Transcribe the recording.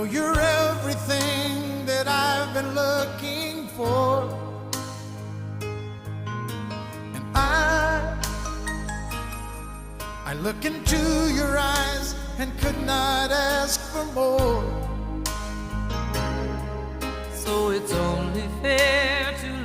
know you're everything that I've been looking for, and I look into your eyes and could not ask for more. So it's only fair to